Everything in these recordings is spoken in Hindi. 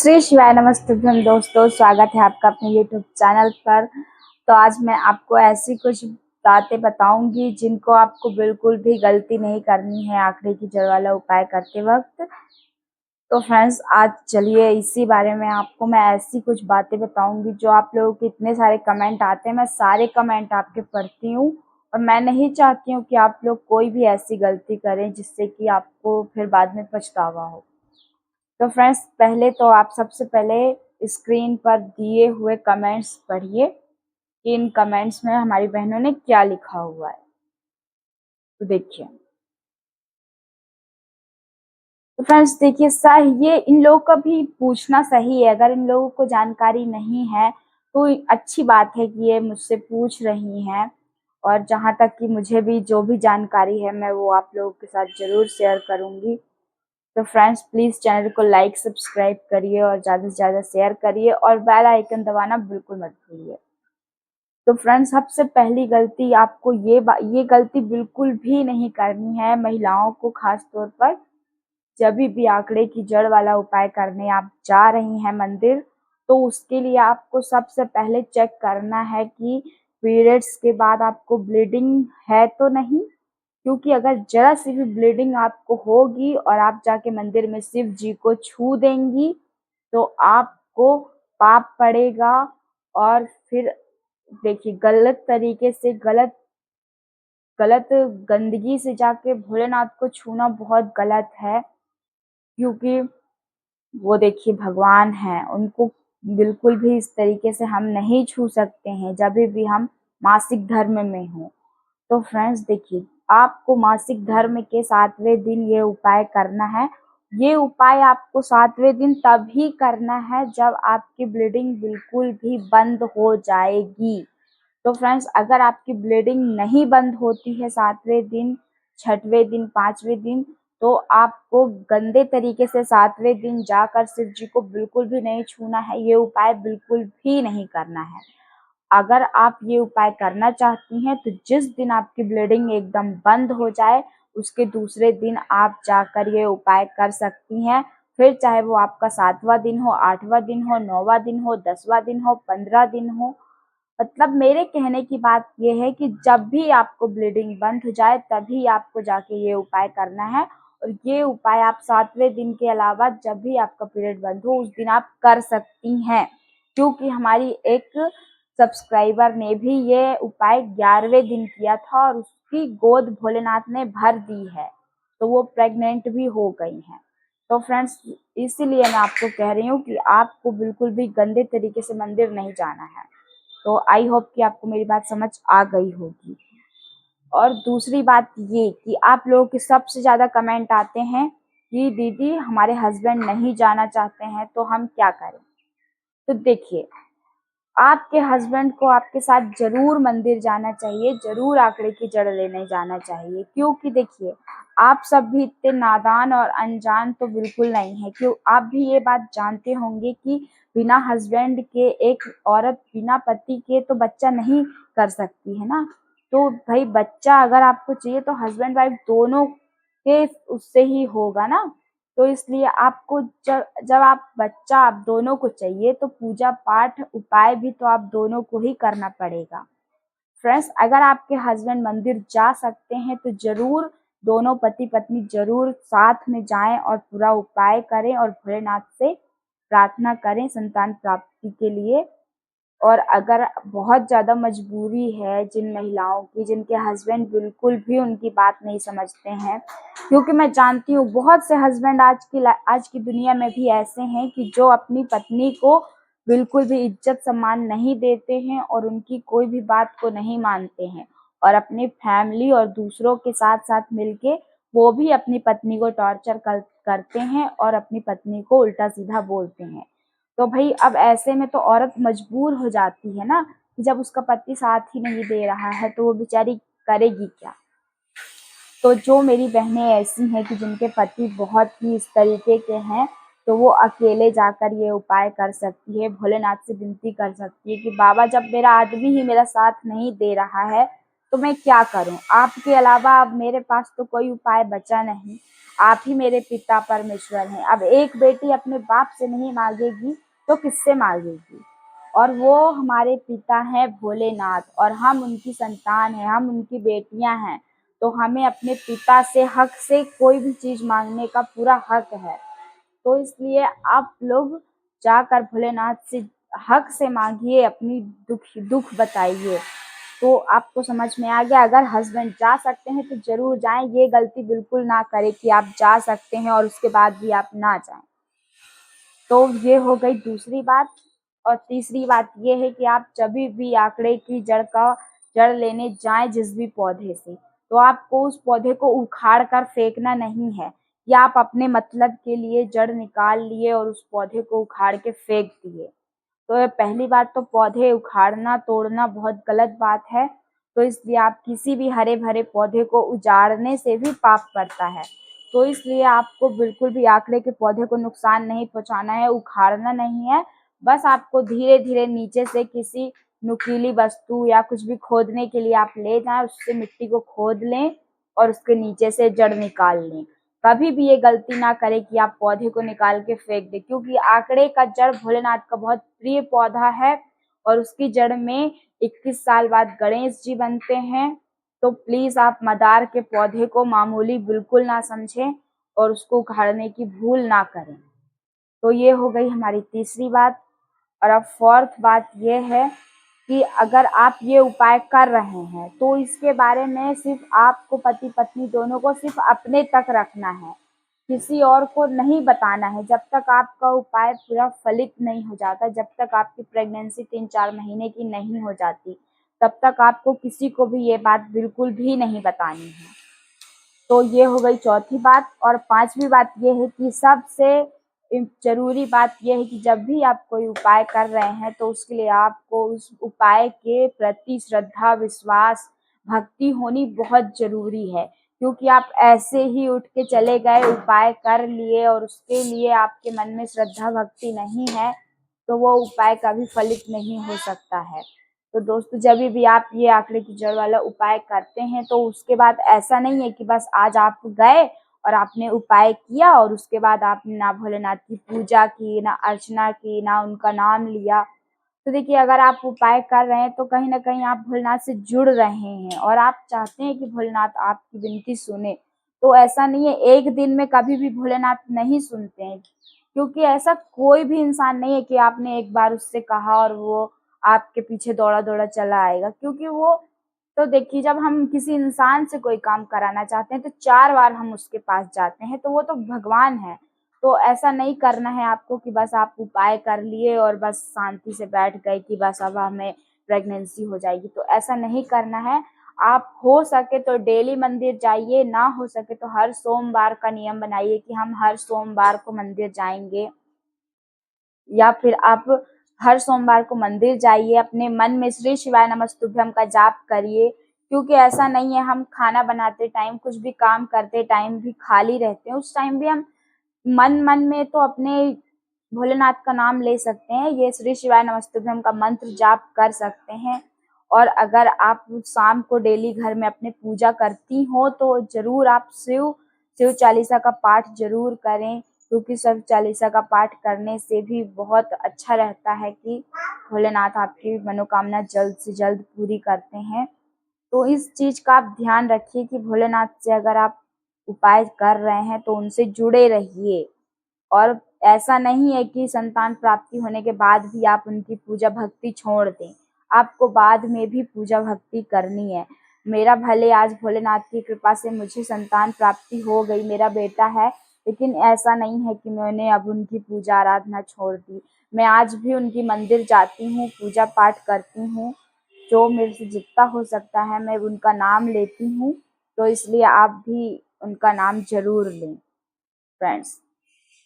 श्री शिवाय नमस्तुभ्यम दोस्तों, स्वागत है आपका अपने YouTube चैनल पर। तो आज मैं आपको ऐसी कुछ बातें बताऊंगी जिनको आपको बिल्कुल भी गलती नहीं करनी है आंकड़े की जड़ वाला उपाय करते वक्त। तो फ्रेंड्स, आज चलिए इसी बारे में आपको मैं ऐसी कुछ बातें बताऊंगी जो आप लोगों के इतने सारे कमेंट आते हैं। मैं सारे कमेंट आपके पढ़ती हूँ और मैं नहीं चाहती हूँ कि आप लोग कोई भी ऐसी गलती करें जिससे कि आपको फिर बाद में पछतावा हो। तो फ्रेंड्स, पहले तो आप सबसे पहले स्क्रीन पर दिए हुए कमेंट्स पढ़िए कि इन कमेंट्स में हमारी बहनों ने क्या लिखा हुआ है। तो देखिए, तो फ्रेंड्स देखिए, सही ये इन लोगों का भी पूछना सही है। अगर इन लोगों को जानकारी नहीं है तो अच्छी बात है कि ये मुझसे पूछ रही हैं, और जहाँ तक कि मुझे भी जो भी जानकारी है मैं वो आप लोगों के साथ जरूर शेयर करूंगी। तो फ्रेंड्स, प्लीज चैनल को लाइक सब्सक्राइब करिए और ज़्यादा से ज़्यादा शेयर करिए और बेल आइकन दबाना बिल्कुल मत भूलिए। तो फ्रेंड्स, सबसे पहली गलती आपको ये गलती बिल्कुल भी नहीं करनी है महिलाओं को, खास तौर पर जब भी आंकड़े की जड़ वाला उपाय करने आप जा रही हैं मंदिर। तो उसके लिए आपको सबसे पहले चेक करना है कि पीरियड्स के बाद आपको ब्लीडिंग है तो नहीं, क्योंकि अगर जरा सी भी ब्लीडिंग आपको होगी और आप जाके मंदिर में शिव जी को छू देंगी तो आपको पाप पड़ेगा। और फिर देखिए, गलत तरीके से गलत गलत गंदगी से जाके भोलेनाथ को छूना बहुत गलत है, क्योंकि वो देखिए भगवान हैं, उनको बिल्कुल भी इस तरीके से हम नहीं छू सकते हैं जब भी हम मासिक धर्म में हों। तो फ्रेंड्स देखिए, आपको मासिक धर्म के 7वें दिन ये उपाय करना है। ये उपाय आपको 7वें दिन तभी करना है जब आपकी ब्लीडिंग बिल्कुल भी बंद हो जाएगी। तो फ्रेंड्स, अगर आपकी ब्लीडिंग नहीं बंद होती है 7वें दिन, 6वें दिन, 5वें दिन, तो आपको गंदे तरीके से 7वें दिन जाकर शिव जी को बिल्कुल भी नहीं छूना है। ये उपाय बिल्कुल भी नहीं करना है। अगर आप ये उपाय करना चाहती हैं तो जिस दिन आपकी ब्लीडिंग एकदम बंद हो जाए उसके दूसरे दिन आप जाकर ये उपाय कर सकती हैं। फिर चाहे वो आपका 7वां दिन हो, 8वां दिन हो, 9वां दिन हो, 10वां दिन हो, 15 दिन हो। मतलब मेरे कहने की बात ये है कि जब भी आपको ब्लीडिंग बंद हो जाए तभी आपको जाके ये उपाय करना है। और ये उपाय आप 7वें दिन के अलावा जब भी आपका पीरियड बंद हो उस दिन आप कर सकती हैं, क्योंकि हमारी एक सब्सक्राइबर ने भी ये उपाय 11वें दिन किया था और उसकी गोद भोलेनाथ ने भर दी है, तो वो प्रेग्नेंट भी हो गई हैं। तो फ्रेंड्स, इसीलिए मैं आपको कह रही हूँ कि आपको बिल्कुल भी गंदे तरीके से मंदिर नहीं जाना है। तो आई होप कि आपको मेरी बात समझ आ गई होगी। और दूसरी बात ये कि आप लोगों के सबसे ज़्यादा कमेंट आते हैं कि दीदी हमारे हस्बैंड नहीं जाना चाहते हैं तो हम क्या करें। तो देखिए, आपके हस्बैंड को आपके साथ जरूर मंदिर जाना चाहिए, जरूर आंकड़े की जड़ लेने जाना चाहिए, क्योंकि देखिए आप सब भी इतने नादान और अनजान तो बिल्कुल नहीं है। क्यों, आप भी ये बात जानते होंगे कि बिना हस्बैंड के एक औरत बिना पति के तो बच्चा नहीं कर सकती है ना। तो भाई, बच्चा अगर आपको चाहिए तो हस्बैंड वाइफ दोनों के उससे ही होगा ना। तो इसलिए आपको जब आप बच्चा आप दोनों को चाहिए तो पूजा पाठ उपाय भी तो आप दोनों को ही करना पड़ेगा। फ्रेंड्स, अगर आपके हस्बैंड मंदिर जा सकते हैं तो जरूर दोनों पति पत्नी जरूर साथ में जाएं और पूरा उपाय करें और भोलेनाथ से प्रार्थना करें संतान प्राप्ति के लिए। और अगर बहुत ज़्यादा मजबूरी है जिन महिलाओं की जिनके हस्बैंड बिल्कुल भी उनकी बात नहीं समझते हैं, क्योंकि मैं जानती हूँ बहुत से हस्बैंड आज की दुनिया में भी ऐसे हैं कि जो अपनी पत्नी को बिल्कुल भी इज्जत सम्मान नहीं देते हैं और उनकी कोई भी बात को नहीं मानते हैं, और अपनी फैमिली और दूसरों के साथ साथ मिलके वो भी अपनी पत्नी को टॉर्चर करते हैं और अपनी पत्नी को उल्टा सीधा बोलते हैं। तो भाई, अब ऐसे में तो औरत मजबूर हो जाती है ना कि जब उसका पति साथ ही नहीं दे रहा है तो वो बेचारी करेगी क्या। तो जो मेरी बहनें ऐसी हैं कि जिनके पति बहुत ही इस तरीके के हैं, तो वो अकेले जाकर ये उपाय कर सकती है, भोलेनाथ से विनती कर सकती है कि बाबा जब मेरा आदमी ही मेरा साथ नहीं दे रहा है तो मैं क्या करूं, आपके अलावा अब मेरे पास तो कोई उपाय बचा नहीं। आप ही मेरे पिता परमेश्वर हैं। अब एक बेटी अपने बाप से नहीं मांगेगी तो किससे मांगेगी? और वो हमारे पिता हैं भोलेनाथ, और हम उनकी संतान हैं, हम उनकी बेटियां हैं। तो हमें अपने पिता से हक से कोई भी चीज मांगने का पूरा हक है। तो इसलिए आप लोग जाकर भोलेनाथ से हक से मांगिए, अपनी दुख बताइए। तो आपको समझ में आ गया। अगर हस्बैंड जा सकते हैं तो जरूर जाएं। ये गलती बिल्कुल ना करें कि आप जा सकते हैं और उसके बाद भी आप ना जाएं। तो ये हो गई दूसरी बात। और तीसरी बात ये है कि आप जब भी आंकड़े की जड़ लेने जाएं जिस भी पौधे से, तो आपको उस पौधे को उखाड़ कर फेंकना नहीं है, या आप अपने मतलब के लिए जड़ निकाल लिए और उस पौधे को उखाड़ के फेंक दिए। तो पहली बात तो पौधे उखाड़ना तोड़ना बहुत गलत बात है। तो इसलिए आप किसी भी हरे भरे पौधे को उजाड़ने से भी पाप पड़ता है। तो इसलिए आपको बिल्कुल भी आंकड़े के पौधे को नुकसान नहीं पहुंचाना है, उखाड़ना नहीं है। बस आपको धीरे धीरे नीचे से किसी नुकीली वस्तु या कुछ भी खोदने के लिए आप ले जाएं, उससे मिट्टी को खोद लें और उसके नीचे से जड़ निकाल लें। कभी भी ये गलती ना करें कि आप पौधे को निकाल के फेंक दें, क्योंकि आंकड़े का जड़ भोलेनाथ का बहुत प्रिय पौधा है और उसकी जड़ में 21 साल बाद गणेश जी बनते हैं। तो प्लीज आप मदार के पौधे को मामूली बिल्कुल ना समझें और उसको उखाड़ने की भूल ना करें। तो ये हो गई हमारी तीसरी बात। और अब फोर्थ बात ये है कि अगर आप ये उपाय कर रहे हैं तो इसके बारे में सिर्फ आपको, पति पत्नी दोनों को, सिर्फ अपने तक रखना है, किसी और को नहीं बताना है। जब तक आपका उपाय पूरा फलित नहीं हो जाता, जब तक आपकी प्रेगनेंसी 3-4 महीने की नहीं हो जाती, तब तक आपको किसी को भी ये बात बिल्कुल भी नहीं बतानी है। तो ये हो गई चौथी बात। और पांचवी बात ये है कि सबसे जरूरी बात यह है कि जब भी आप कोई उपाय कर रहे हैं तो उसके लिए आपको उस उपाय के प्रति श्रद्धा, विश्वास, भक्ति होनी बहुत जरूरी है। क्योंकि आप ऐसे ही उठ के चले गए, उपाय कर लिए और उसके लिए आपके मन में श्रद्धा भक्ति नहीं है, तो वो उपाय कभी फलित नहीं हो सकता है। तो दोस्तों, जब भी आप ये आंकड़े की जड़ वाला उपाय करते हैं तो उसके बाद ऐसा नहीं है कि बस आज आप गए और आपने उपाय किया और उसके बाद आपने ना भोलेनाथ की पूजा की, ना अर्चना की, ना उनका नाम लिया। तो देखिए, अगर आप उपाय कर रहे हैं तो कहीं ना कहीं आप भोलेनाथ से जुड़ रहे हैं और आप चाहते हैं कि भोलेनाथ आपकी विनती सुने। तो ऐसा नहीं है, एक दिन में कभी भी भोलेनाथ नहीं सुनते हैं, क्योंकि ऐसा कोई भी इंसान नहीं है कि आपने एक बार उससे कहा और वो आपके पीछे दौड़ा दौड़ा चला आएगा। क्योंकि वो, तो देखिए, जब हम किसी इंसान से कोई काम कराना चाहते हैं तो 4 बार हम उसके पास जाते हैं, तो वो तो भगवान है। तो ऐसा नहीं करना है आपको कि बस आप उपाय कर लिए और बस शांति से बैठ गए कि बस अब हमें प्रेगनेंसी हो जाएगी। तो ऐसा नहीं करना है। आप हो सके तो डेली मंदिर जाइए, ना हो सके तो हर सोमवार का नियम बनाइए कि हम हर सोमवार को मंदिर जाएंगे। या फिर आप हर सोमवार को मंदिर जाइए, अपने मन में श्री शिवाय नमस्तुभ्यम का जाप करिए। क्योंकि ऐसा नहीं है, हम खाना बनाते टाइम, कुछ भी काम करते टाइम भी खाली रहते हैं, उस टाइम भी हम मन मन में तो अपने भोलेनाथ का नाम ले सकते हैं, ये श्री शिवाय नमस्तुभ्यम का मंत्र जाप कर सकते हैं। और अगर आप शाम को डेली घर में अपने पूजा करती हो तो जरूर आप शिव चालीसा का पाठ जरूर करें, क्योंकि शिव चालीसा का पाठ करने से भी बहुत अच्छा रहता है कि भोलेनाथ आपकी मनोकामना जल्द से जल्द पूरी करते हैं। तो इस चीज का आप ध्यान रखिए कि भोलेनाथ से अगर आप उपाय कर रहे हैं तो उनसे जुड़े रहिए। और ऐसा नहीं है कि संतान प्राप्ति होने के बाद भी आप उनकी पूजा भक्ति छोड़ दें, आपको बाद में भी पूजा भक्ति करनी है। मेरा भले आज भोलेनाथ की कृपा से मुझे संतान प्राप्ति हो गई, मेरा बेटा है, लेकिन ऐसा नहीं है कि मैंने अब उनकी पूजा आराधना छोड़ दी। मैं आज भी उनकी मंदिर जाती हूँ, पूजा पाठ करती हूँ, जो मेरे से जितना हो सकता है मैं उनका नाम लेती हूँ। तो इसलिए आप भी उनका नाम जरूर लें फ्रेंड्स।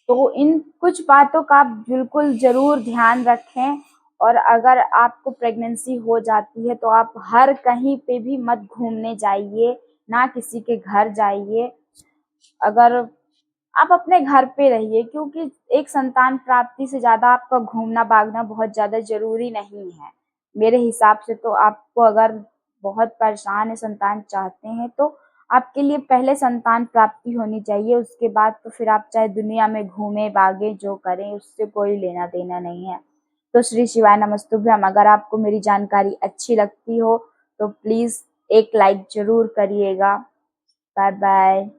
तो इन कुछ बातों का आप बिल्कुल ज़रूर ध्यान रखें। और अगर आपको प्रेगनेंसी हो जाती है तो आप हर कहीं पे भी मत घूमने जाइए, ना किसी के घर जाइए। अगर आप अपने घर पे रहिए, क्योंकि एक संतान प्राप्ति से ज़्यादा आपका घूमना भागना बहुत ज़्यादा ज़रूरी नहीं है मेरे हिसाब से। तो आपको अगर बहुत परेशान है, संतान चाहते हैं, तो आपके लिए पहले संतान प्राप्ति होनी चाहिए, उसके बाद तो फिर आप चाहे दुनिया में घूमें, भागें, जो करें, उससे कोई लेना-देना नहीं है। तो श्री शिवाय नमस्तुभ्यम। अगर आपको मेरी जानकारी अच्छी लगती हो तो प्लीज़ एक लाइक ज़रूर करिएगा। बाय-बाय।